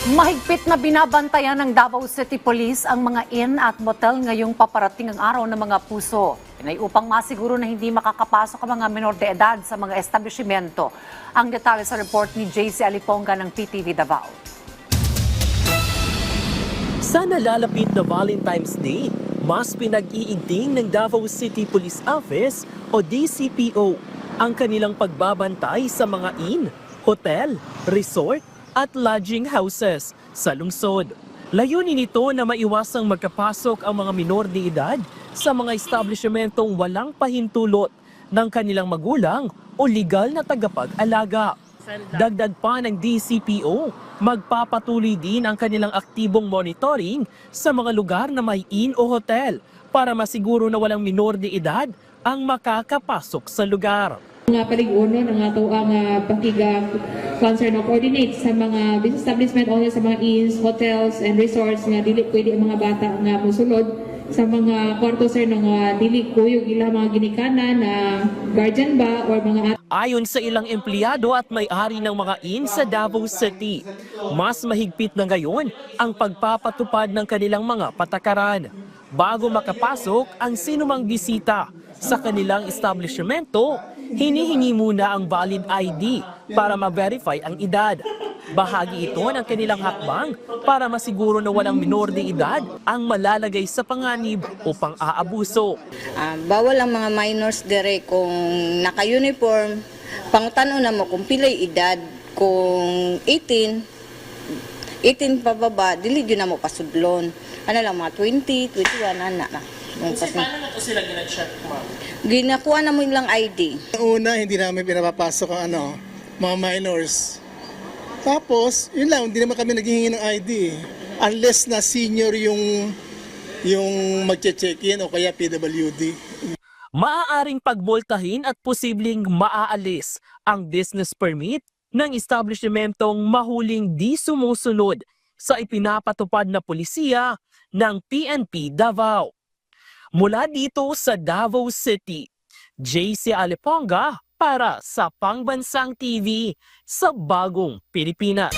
Mahigpit na binabantayan ng Davao City Police ang mga inn at motel ngayong paparating ang araw ng mga puso. Pinay upang masiguro na hindi makakapasok ang mga menor de edad sa mga establishmento. Ang detalye sa report ni JC Aliponga ng PTV Davao. Sa nalalapit na Valentine's Day, mas pinag-iigting ng Davao City Police Office o DCPO ang kanilang pagbabantay sa mga inn, hotel, resort at lodging houses sa lungsod. Layunin nito na maiwasang magkapasok ang mga minor de edad sa mga establishmentong walang pahintulot ng kanilang magulang o legal na tagapag-alaga. Dagdag pa ng DCPO, magpapatuloy din ang kanilang aktibong monitoring sa mga lugar na may inn o hotel para masiguro na walang minor de edad ang makakapasok sa lugar. Nga paliguno ng ato ang pakiga concern o coordinate sa mga business establishment o sa mga inns, hotels and resorts nga dili pwede ang mga bata nga mosulod sa mga kwarto sir nga dili kuyog ila mga ginikanan na guardian ba or mga. Ayon sa ilang empleyado at may-ari ng mga inn sa Davao City, mas mahigpit na ngayon ang pagpapatupad ng kanilang mga patakaran. Bago makapasok ang sinumang bisita sa kanilang establishmento, hinihingi muna ang valid ID para ma-verify ang edad. Bahagi ito ng kanilang hakbang para masiguro na walang minor de edad ang malalagay sa panganib o pang-aabuso. Bawal ang mga minors dire kung naka-uniform, pangutano na mo kung pilay edad, kung 18 pababa, dili yun na mo pasudlon. Ano lang, mga 20, 21, ana na. Kasi paano na ito sila ginag-check, ma'am? Ginakuha na mo ilang ID. Una, hindi namin pinapapasok ang mga minors. Tapos, yun lang, hindi naman kami naghihingi ng ID. Unless na senior yung magche-check-in o kaya PWD. Maaaring pagboltahin at posibleng maaalis ang business permit ng establishmentong mahuling di sumusunod sa ipinapatupad na pulisiya ng PNP Davao. Mula dito sa Davao City, JC Aliponga para sa Pangbansang TV sa Bagong Pilipinas.